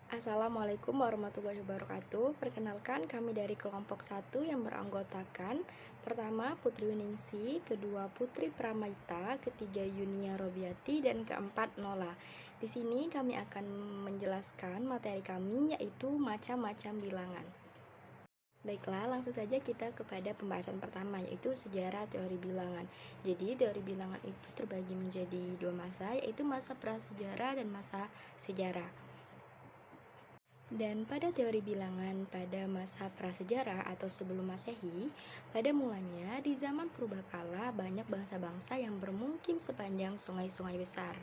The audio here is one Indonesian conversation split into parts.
Assalamualaikum warahmatullahi wabarakatuh. Perkenalkan, kami dari kelompok 1 yang beranggotakan pertama Putri Winingsi, kedua Putri Pramaita, ketiga Yunia Robiati, dan keempat Nola. Di sini kami akan menjelaskan materi kami, yaitu macam-macam bilangan. Baiklah, langsung saja kita kepada pembahasan pertama, yaitu sejarah teori bilangan. Jadi, teori bilangan itu terbagi menjadi dua masa, yaitu masa prasejarah dan masa sejarah. Dan pada teori bilangan pada masa prasejarah atau sebelum Masehi, pada mulanya di zaman purbakala banyak bangsa-bangsa yang bermukim sepanjang sungai-sungai besar.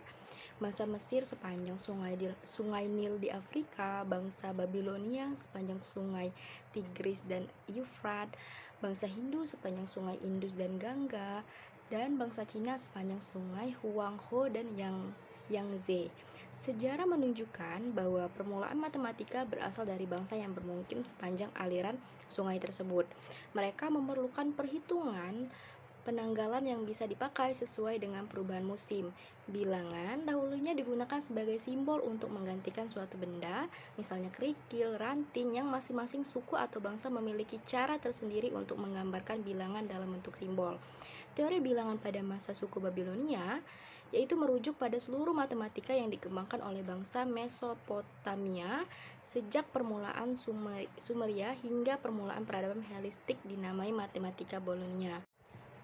Bangsa Mesir sepanjang sungai Nil di Afrika, bangsa Babilonia sepanjang sungai Tigris dan Eufrat, bangsa Hindu sepanjang sungai Indus dan Gangga, dan bangsa Cina sepanjang sungai Huanghe dan Yangtze. Sejarah menunjukkan bahwa permulaan matematika berasal dari bangsa yang bermukim sepanjang aliran sungai tersebut. Mereka memerlukan perhitungan penanggalan yang bisa dipakai sesuai dengan perubahan musim. Bilangan dahulunya digunakan sebagai simbol untuk menggantikan suatu benda, misalnya kerikil, ranting, yang masing-masing suku atau bangsa memiliki cara tersendiri untuk menggambarkan bilangan dalam bentuk simbol. Teori bilangan pada masa suku Babilonia yaitu merujuk pada seluruh matematika yang dikembangkan oleh bangsa Mesopotamia sejak permulaan Sumeria hingga permulaan peradaban Helenistik dinamai matematika Babilonia.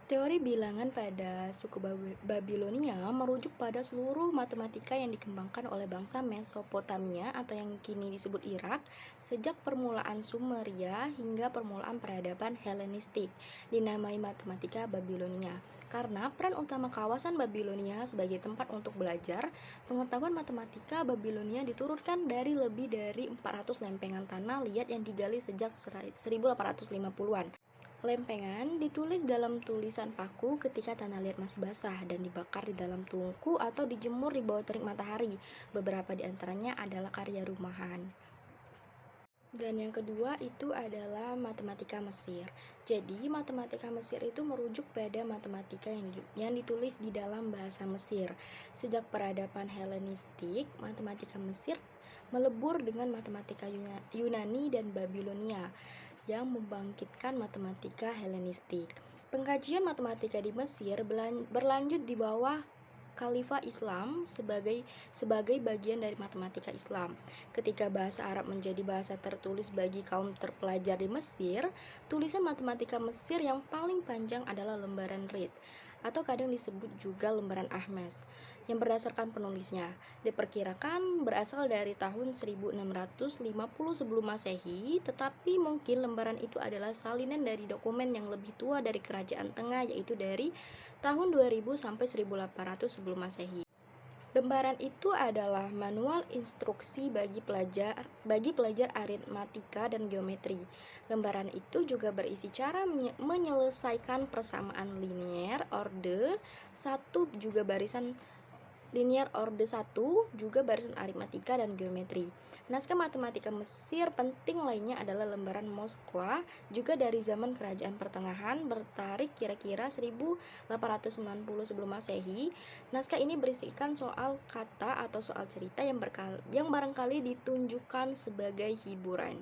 Teori bilangan pada suku Babilonia merujuk pada seluruh matematika yang dikembangkan oleh bangsa Mesopotamia atau yang kini disebut Irak sejak permulaan Sumeria hingga permulaan peradaban Helenistik dinamai matematika Babilonia. Karena peran utama kawasan Babilonia sebagai tempat untuk belajar, pengetahuan matematika Babilonia diturunkan dari lebih dari 400 lempengan tanah liat yang digali sejak 1850-an. Lempengan ditulis dalam tulisan paku ketika tanah liat masih basah dan dibakar di dalam tungku atau dijemur di bawah terik matahari. Beberapa di antaranya adalah karya rumahan. Dan yang kedua itu adalah matematika Mesir. Jadi, matematika Mesir itu merujuk pada matematika yang ditulis di dalam bahasa Mesir. Sejak peradaban Helenistik, matematika Mesir melebur dengan matematika Yunani dan Babilonia yang membangkitkan matematika Helenistik. Pengkajian matematika di Mesir berlanjut di bawah Khalifah Islam sebagai bagian dari matematika Islam. Ketika bahasa Arab menjadi bahasa tertulis bagi kaum terpelajar di Mesir, tulisan matematika Mesir yang paling panjang adalah lembaran Reed, atau kadang disebut juga lembaran Ahmes, yang berdasarkan penulisnya diperkirakan berasal dari tahun 1650 sebelum Masehi, tetapi mungkin lembaran itu adalah salinan dari dokumen yang lebih tua dari Kerajaan Tengah, yaitu dari tahun 2000 sampai 1800 sebelum Masehi. Lembaran itu adalah manual instruksi bagi pelajar aritmatika dan geometri. Lembaran itu juga berisi cara menyelesaikan persamaan linier orde 1 juga barisan linear orde 1 juga barisan aritmatika dan geometri. Naskah matematika Mesir penting lainnya adalah lembaran Moskwa, juga dari zaman Kerajaan Pertengahan, bertarik kira-kira 1890 sebelum Masehi. Naskah ini berisikan soal kata atau soal cerita yang barangkali ditunjukkan sebagai hiburan.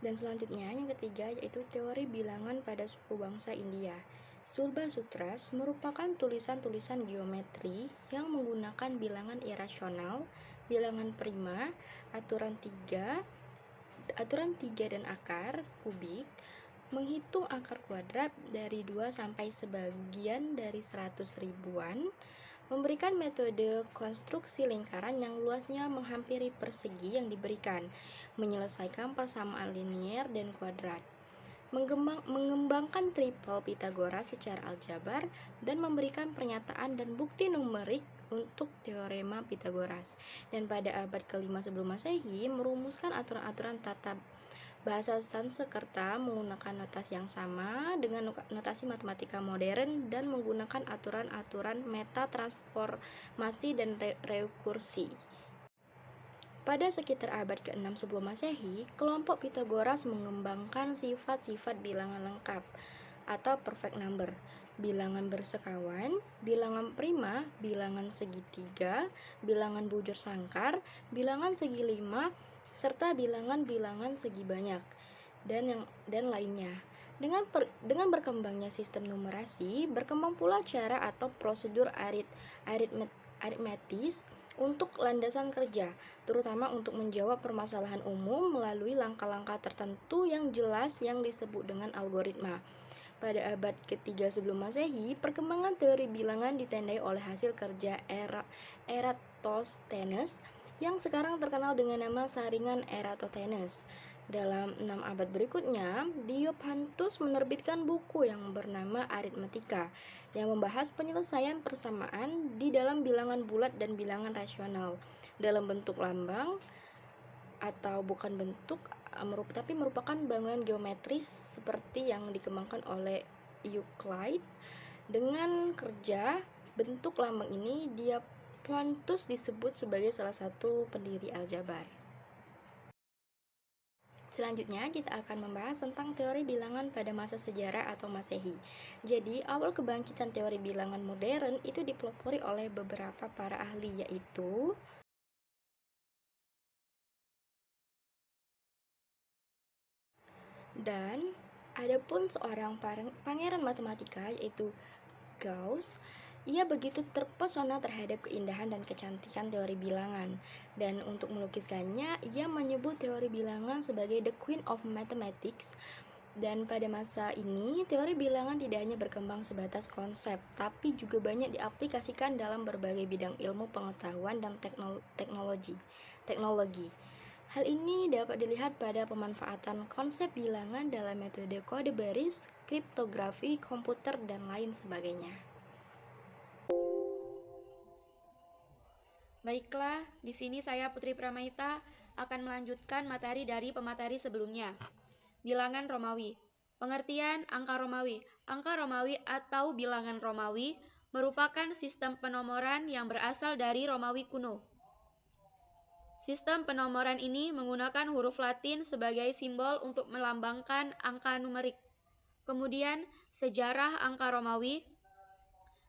Dan selanjutnya yang ketiga yaitu teori bilangan pada suku bangsa India. Surba Sutras merupakan tulisan-tulisan geometri yang menggunakan bilangan irasional, bilangan prima, aturan 3 dan akar kubik, menghitung akar kuadrat dari 2 sampai sebagian dari 100 ribuan, memberikan metode konstruksi lingkaran yang luasnya menghampiri persegi yang diberikan, menyelesaikan persamaan linier dan kuadrat, mengembangkan triple Pitagoras secara aljabar, dan memberikan pernyataan dan bukti numerik untuk teorema Pitagoras. Dan pada abad ke-5 sebelum Masehi merumuskan aturan-aturan tata bahasa Sanskerta menggunakan notasi yang sama dengan notasi matematika modern dan menggunakan aturan-aturan meta transformasi dan rekursi. Pada sekitar abad ke-6 sebelum Masehi, kelompok Pitagoras mengembangkan sifat-sifat bilangan lengkap atau perfect number. bilangan bersekawan, bilangan prima, bilangan segitiga, bilangan bujur sangkar, bilangan segi lima, serta bilangan-bilangan segi banyak, dan lainnya. Dengan berkembangnya sistem numerasi, berkembang pula cara atau prosedur aritmetis untuk landasan kerja, terutama untuk menjawab permasalahan umum melalui langkah-langkah tertentu yang jelas yang disebut dengan algoritma. Pada abad ketiga sebelum Masehi, perkembangan teori bilangan ditandai oleh hasil kerja Eratosthenes yang sekarang terkenal dengan nama saringan Eratosthenes. Dalam 6 abad berikutnya, Diophantus menerbitkan buku yang bernama Aritmetika yang membahas penyelesaian persamaan di dalam bilangan bulat dan bilangan rasional dalam bentuk lambang atau bukan bentuk tapi merupakan bangunan geometris seperti yang dikembangkan oleh Euclid. Dengan kerja bentuk lambang ini, Diophantus disebut sebagai salah satu pendiri aljabar. Selanjutnya kita akan membahas tentang teori bilangan pada masa sejarah atau Masehi. Jadi, awal kebangkitan teori bilangan modern itu dipelopori oleh beberapa para ahli, yaitu dan adapun seorang pangeran matematika yaitu Gauss. Ia begitu terpesona terhadap keindahan dan kecantikan teori bilangan, dan untuk melukiskannya, ia menyebut teori bilangan sebagai the Queen of Mathematics. Dan pada masa ini, teori bilangan tidak hanya berkembang sebatas konsep, tapi juga banyak diaplikasikan dalam berbagai bidang ilmu pengetahuan dan teknologi. Hal ini dapat dilihat pada pemanfaatan konsep bilangan dalam metode kode baris, kriptografi, komputer, dan lain sebagainya. Baiklah, di sini saya Putri Pramaita akan melanjutkan materi dari pemateri sebelumnya. Bilangan Romawi. Pengertian angka Romawi. Angka Romawi atau bilangan Romawi merupakan sistem penomoran yang berasal dari Romawi kuno. Sistem penomoran ini menggunakan huruf Latin sebagai simbol untuk melambangkan angka numerik. Kemudian, sejarah angka Romawi.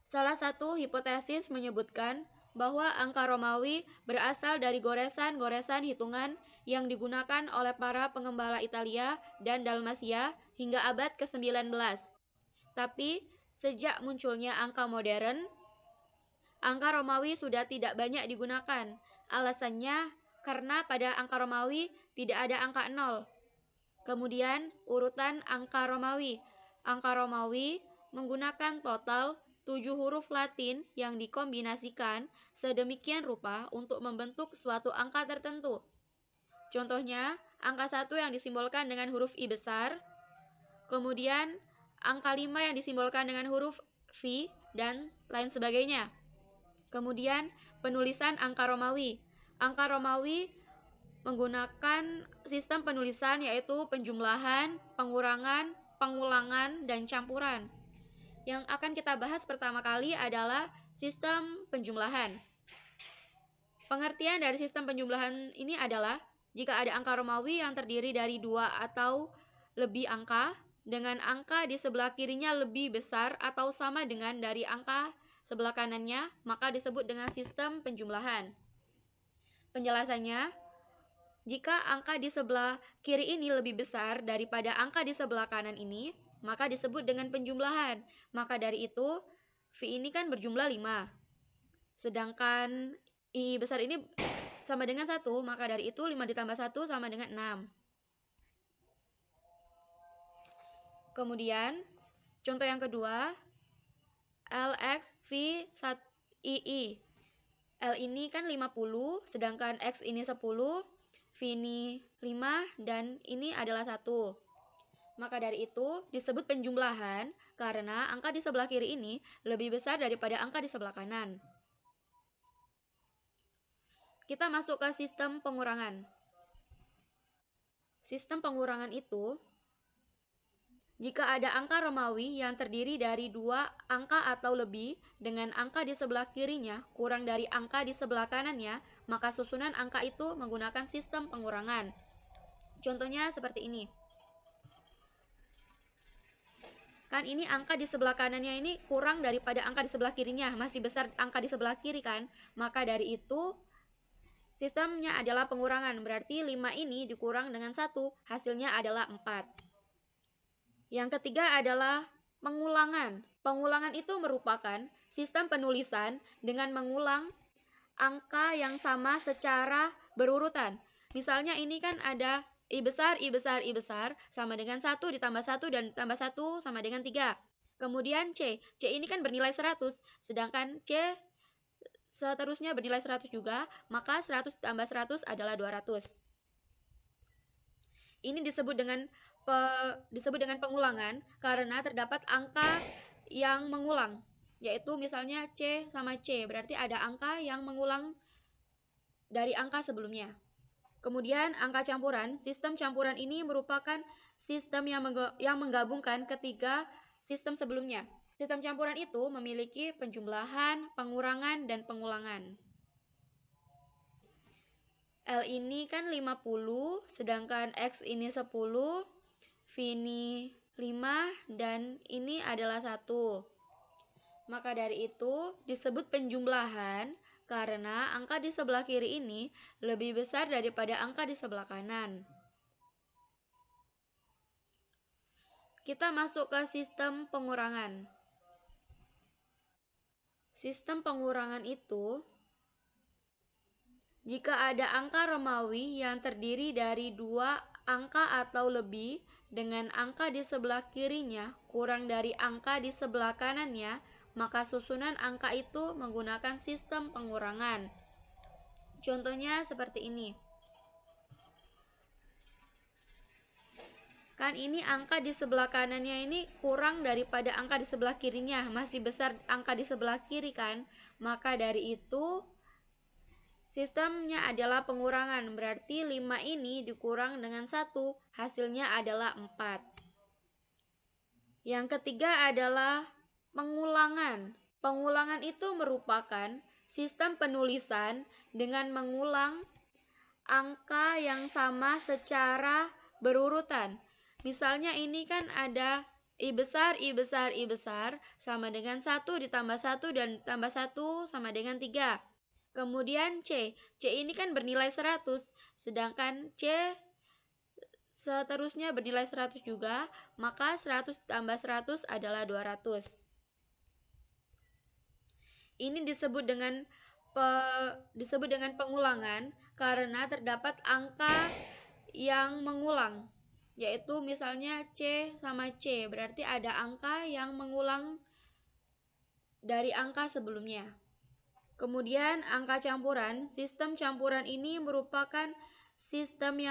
Salah satu hipotesis menyebutkan bahwa angka Romawi berasal dari goresan-goresan hitungan yang digunakan oleh para pengembala Italia dan Dalmasia hingga abad ke-19. Tapi, sejak munculnya angka modern, angka Romawi sudah tidak banyak digunakan. Alasannya karena pada angka Romawi tidak ada angka 0. Kemudian, urutan angka Romawi. Angka Romawi menggunakan total 7 huruf Latin yang dikombinasikan sedemikian rupa untuk membentuk suatu angka tertentu. Contohnya, angka 1 yang disimbolkan dengan huruf I besar, kemudian angka 5 yang disimbolkan dengan huruf V, dan lain sebagainya. Kemudian, penulisan angka Romawi. Angka Romawi menggunakan sistem penulisan yaitu penjumlahan, pengurangan, pengulangan, dan campuran. Yang akan kita bahas pertama kali adalah sistem penjumlahan. Pengertian dari sistem penjumlahan ini adalah jika ada angka Romawi yang terdiri dari 2 atau lebih angka, dengan angka di sebelah kirinya lebih besar atau sama dengan dari angka sebelah kanannya, maka disebut dengan sistem penjumlahan. Penjelasannya, jika angka di sebelah kiri ini lebih besar daripada angka di sebelah kanan ini, maka disebut dengan penjumlahan. Maka dari itu, V ini kan berjumlah 5. Sedangkan I besar ini sama dengan 1, maka dari itu 5 ditambah 1 sama dengan 6. Kemudian, contoh yang kedua, LX V II. L ini kan 50, sedangkan X ini 10, V ini 5, dan ini adalah 1. Maka dari itu disebut penjumlahan karena angka di sebelah kiri ini lebih besar daripada angka di sebelah kanan. Kita masuk ke sistem pengurangan. Sistem pengurangan itu, jika ada angka Romawi yang terdiri dari 2 angka atau lebih dengan angka di sebelah kirinya kurang dari angka di sebelah kanannya, maka susunan angka itu menggunakan sistem pengurangan. Contohnya seperti ini. Kan ini angka di sebelah kanannya ini kurang daripada angka di sebelah kirinya, masih besar angka di sebelah kiri kan? Maka dari itu sistemnya adalah pengurangan, berarti 5 ini dikurang dengan 1, hasilnya adalah 4. Yang ketiga adalah pengulangan. Pengulangan itu merupakan sistem penulisan dengan mengulang angka yang sama secara berurutan. Misalnya ini kan ada I besar, I besar, I besar sama dengan 1 ditambah 1 dan tambah 1 sama dengan 3. Kemudian C. C ini kan bernilai 100, sedangkan C seterusnya bernilai 100 juga, maka 100 tambah 100 adalah 200. Ini disebut dengan pengulangan karena terdapat angka yang mengulang, yaitu misalnya C sama C, berarti ada angka yang mengulang dari angka sebelumnya. Kemudian angka campuran, sistem campuran ini merupakan sistem yang menggabungkan ketiga sistem sebelumnya. Sistem campuran itu memiliki penjumlahan, pengurangan, dan pengulangan. L ini kan 50, sedangkan X ini 10, V ini 5, dan ini adalah 1. Maka dari itu disebut penjumlahan karena angka di sebelah kiri ini lebih besar daripada angka di sebelah kanan. Kita masuk ke sistem pengurangan. Sistem pengurangan itu, jika ada angka Romawi yang terdiri dari 2 angka atau lebih dengan angka di sebelah kirinya kurang dari angka di sebelah kanannya, maka susunan angka itu menggunakan sistem pengurangan. Contohnya seperti ini. Kan ini angka di sebelah kanannya ini kurang daripada angka di sebelah kirinya, masih besar angka di sebelah kiri kan? Maka dari itu sistemnya adalah pengurangan, berarti 5 ini dikurang dengan 1, hasilnya adalah 4. Yang ketiga adalah pengulangan. Pengulangan itu merupakan sistem penulisan dengan mengulang angka yang sama secara berurutan. Misalnya ini kan ada I besar, I besar, I besar sama dengan 1 ditambah 1 dan tambah 1 sama dengan 3. Kemudian C. C ini kan bernilai 100, sedangkan C seterusnya bernilai 100 juga, maka 100 tambah 100 adalah 200. Ini disebut dengan pengulangan karena terdapat angka yang mengulang, yaitu misalnya C sama C, berarti ada angka yang mengulang dari angka sebelumnya. Kemudian angka campuran, sistem campuran ini merupakan sistem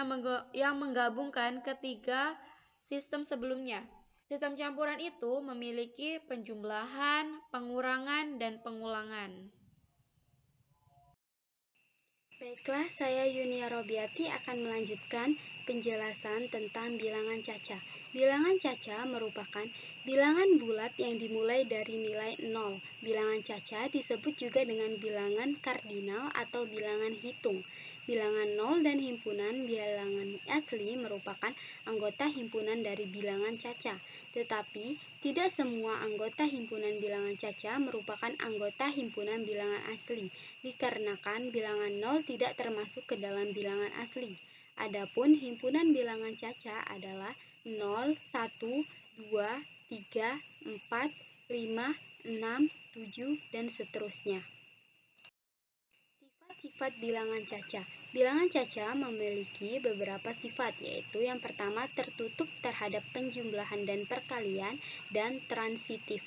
yang menggabungkan ketiga sistem sebelumnya. Sistem campuran itu memiliki penjumlahan, pengurangan, dan pengulangan. Baiklah, saya Yunia Robiati akan melanjutkan penjelasan tentang bilangan caca. Bilangan caca merupakan bilangan bulat yang dimulai dari nilai 0. Bilangan caca disebut juga dengan bilangan kardinal atau bilangan hitung. Bilangan 0 dan himpunan bilangan asli merupakan anggota himpunan dari bilangan caca. Tetapi, tidak semua anggota himpunan bilangan caca merupakan anggota himpunan bilangan asli, dikarenakan bilangan 0 tidak termasuk ke dalam bilangan asli. Adapun himpunan bilangan caca adalah 0, 1, 2, 3, 4, 5, 6, 7, dan seterusnya. Sifat-sifat bilangan caca. Bilangan caca memiliki beberapa sifat, yaitu yang pertama tertutup terhadap penjumlahan dan perkalian, dan transitif.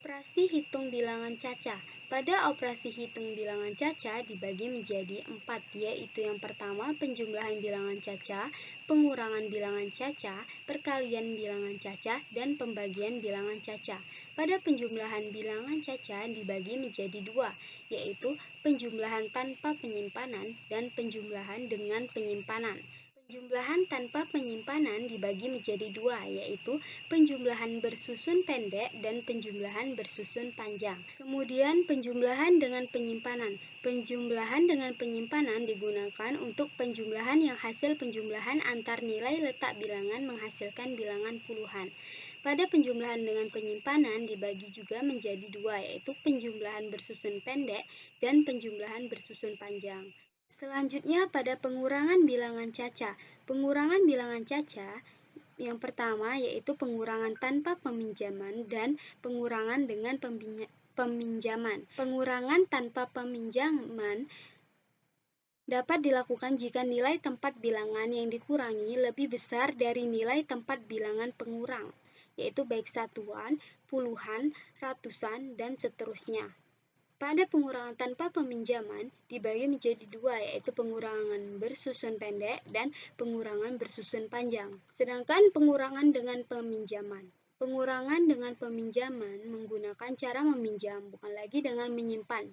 Operasi hitung bilangan caca. Pada operasi hitung bilangan caca dibagi menjadi 4, yaitu yang pertama penjumlahan bilangan caca, pengurangan bilangan caca, perkalian bilangan caca, dan pembagian bilangan caca. Pada penjumlahan bilangan caca dibagi menjadi 2, yaitu penjumlahan tanpa penyimpanan dan penjumlahan dengan penyimpanan. Penjumlahan tanpa penyimpanan dibagi menjadi dua, yaitu penjumlahan bersusun pendek dan penjumlahan bersusun panjang. Kemudian penjumlahan dengan penyimpanan. Penjumlahan dengan penyimpanan digunakan untuk penjumlahan yang hasil penjumlahan antar nilai letak bilangan menghasilkan bilangan puluhan. Pada penjumlahan dengan penyimpanan dibagi juga menjadi dua, yaitu penjumlahan bersusun pendek dan penjumlahan bersusun panjang. Selanjutnya pada pengurangan bilangan caca. Pengurangan bilangan caca yang pertama yaitu pengurangan tanpa peminjaman dan pengurangan dengan peminjaman. Pengurangan tanpa peminjaman dapat dilakukan jika nilai tempat bilangan yang dikurangi lebih besar dari nilai tempat bilangan pengurang, yaitu baik satuan, puluhan, ratusan, dan seterusnya. Pada pengurangan tanpa peminjaman dibagi menjadi dua, yaitu pengurangan bersusun pendek dan pengurangan bersusun panjang. Sedangkan pengurangan dengan peminjaman. Pengurangan dengan peminjaman menggunakan cara meminjam, bukan lagi dengan menyimpan,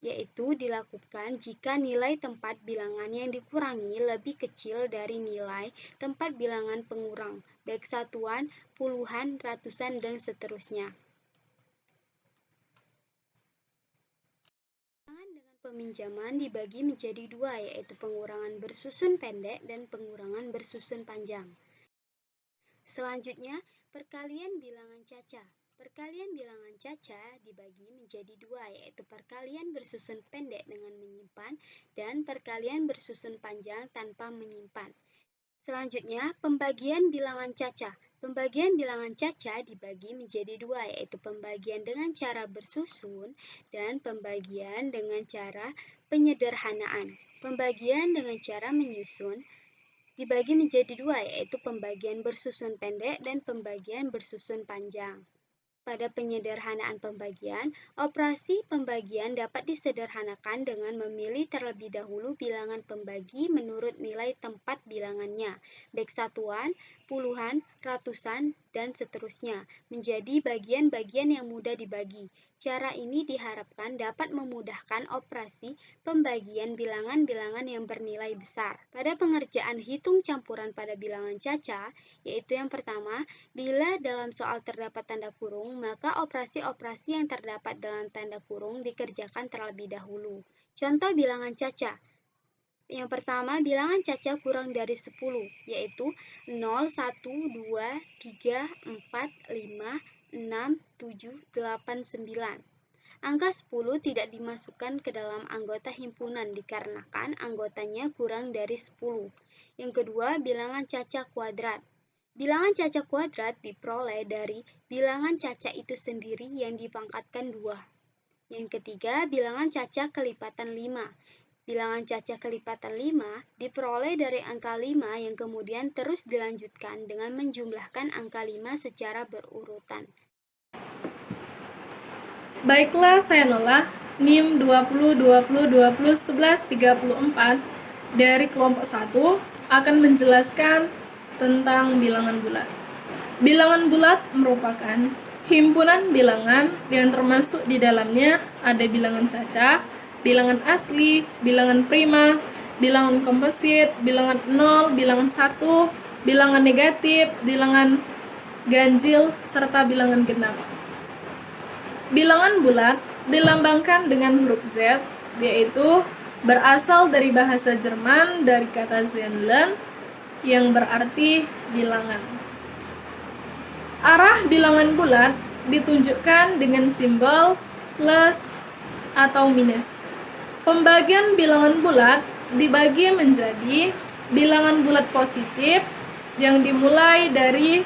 yaitu dilakukan jika nilai tempat bilangan yang dikurangi lebih kecil dari nilai tempat bilangan pengurang, baik satuan, puluhan, ratusan, dan seterusnya. Peminjaman dibagi menjadi dua, yaitu pengurangan bersusun pendek dan pengurangan bersusun panjang. Selanjutnya, perkalian bilangan caca. Perkalian bilangan caca dibagi menjadi dua, yaitu perkalian bersusun pendek dengan menyimpan dan perkalian bersusun panjang tanpa menyimpan. Selanjutnya, pembagian bilangan caca. Pembagian bilangan caca dibagi menjadi dua, yaitu pembagian dengan cara bersusun dan pembagian dengan cara penyederhanaan. Pembagian dengan cara menyusun dibagi menjadi dua, yaitu pembagian bersusun pendek dan pembagian bersusun panjang. Pada penyederhanaan pembagian, operasi pembagian dapat disederhanakan dengan memilih terlebih dahulu bilangan pembagi menurut nilai tempat bilangannya, baik satuan, puluhan, ratusan, dan seterusnya, menjadi bagian-bagian yang mudah dibagi. Cara ini diharapkan dapat memudahkan operasi pembagian bilangan-bilangan yang bernilai besar. Pada pengerjaan hitung campuran pada bilangan caca, yaitu yang pertama, bila dalam soal terdapat tanda kurung, maka operasi-operasi yang terdapat dalam tanda kurung dikerjakan terlebih dahulu. Contoh bilangan caca. Yang pertama, bilangan caca kurang dari 10, yaitu 0, 1, 2, 3, 4, 5, 6, 7, 8, 9. Angka 10 tidak dimasukkan ke dalam anggota himpunan dikarenakan anggotanya kurang dari 10. Yang kedua, bilangan caca kuadrat. Bilangan caca kuadrat diperoleh dari bilangan caca itu sendiri yang dipangkatkan 2. Yang ketiga, bilangan caca kelipatan 5. Bilangan caca kelipatan 5 diperoleh dari angka 5 yang kemudian terus dilanjutkan dengan menjumlahkan angka 5 secara berurutan. Baiklah, saya Nola, NIM 20-20-20-11-34 dari kelompok 1 akan menjelaskan tentang bilangan bulat. Bilangan bulat merupakan himpunan bilangan yang termasuk di dalamnya ada bilangan caca, bilangan asli, bilangan prima, bilangan komposit, bilangan 0, bilangan 1, bilangan negatif, bilangan ganjil, serta bilangan genap. Bilangan bulat dilambangkan dengan huruf Z, yaitu berasal dari bahasa Jerman dari kata Zahlen yang berarti bilangan. Arah bilangan bulat ditunjukkan dengan simbol plus atau minus. Pembagian bilangan bulat dibagi menjadi bilangan bulat positif yang dimulai dari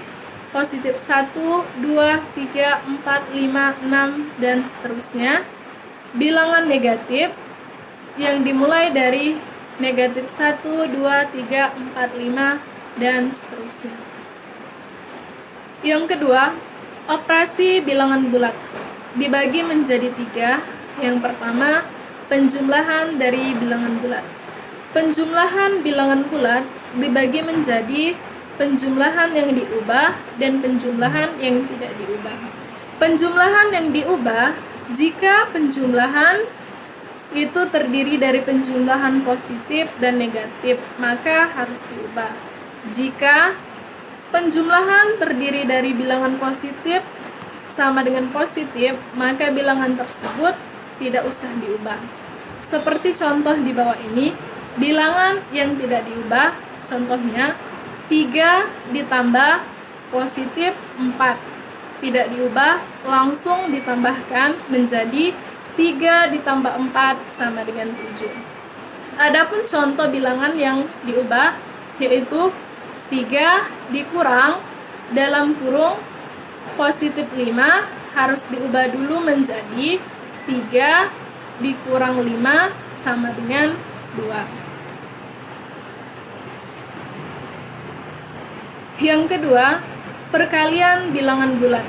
positif 1, 2, 3, 4, 5, 6, dan seterusnya. Bilangan negatif yang dimulai dari negatif 1, 2, 3, 4, 5, dan seterusnya. Yang kedua, operasi bilangan bulat dibagi menjadi 3. Yang pertama, penjumlahan dari bilangan bulat. Penjumlahan bilangan bulat dibagi menjadi penjumlahan yang diubah dan penjumlahan yang tidak diubah. Penjumlahan yang diubah jika penjumlahan itu terdiri dari penjumlahan positif dan negatif, maka harus diubah. Jika penjumlahan terdiri dari bilangan positif sama dengan positif, maka bilangan tersebut tidak usah diubah. Seperti contoh di bawah ini, bilangan yang tidak diubah, contohnya 3 ditambah positif 4. Tidak diubah, langsung ditambahkan menjadi 3 ditambah 4 sama dengan 7. Adapun contoh bilangan yang diubah yaitu 3 dikurang dalam kurung positif 5 harus diubah dulu menjadi 3 dikurang 5 sama dengan 2. Yang kedua, perkalian bilangan bulat.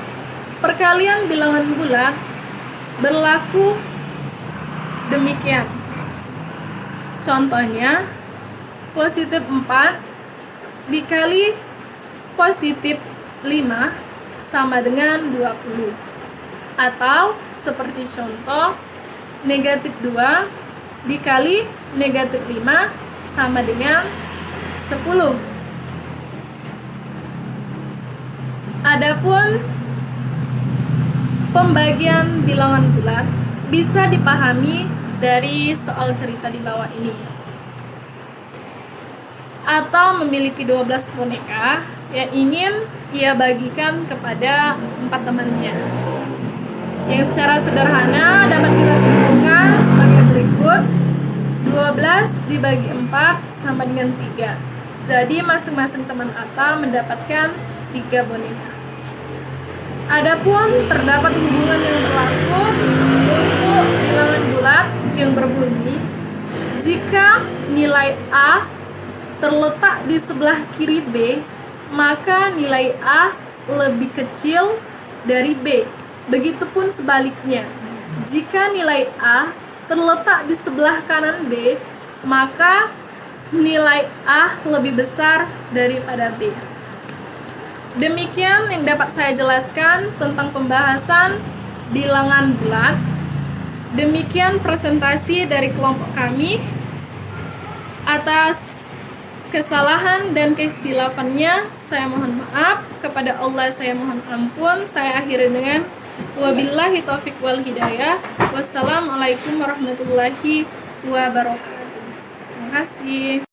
Perkalian bilangan bulat berlaku demikian. Contohnya, positif 4 dikali positif 5 sama dengan 20. Atau seperti contoh, negatif 2 dikali negatif 5 sama dengan 10. Adapun pembagian bilangan bulat bisa dipahami dari soal cerita di bawah ini. Atau memiliki 12 boneka yang ingin ia bagikan kepada 4 temannya. Yang secara sederhana dapat kita simpulkan sebagai berikut. 12 dibagi 4 sama dengan 3. Jadi masing-masing teman Atta mendapatkan 3 boneka. Adapun terdapat hubungan yang berlaku untuk bilangan bulat yang berbunyi, jika nilai A terletak di sebelah kiri B, maka nilai A lebih kecil dari B. Begitupun sebaliknya, jika nilai A terletak di sebelah kanan B, maka nilai A lebih besar daripada B. Demikian yang dapat saya jelaskan tentang pembahasan bilangan bulat. Demikian presentasi dari kelompok kami. Atas kesalahan dan kesilafannya saya mohon maaf, kepada Allah saya mohon ampun. Saya akhiri dengan wabillahi taufiq wal hidayah. Wassalamualaikum warahmatullahi wabarakatuh. Terima kasih.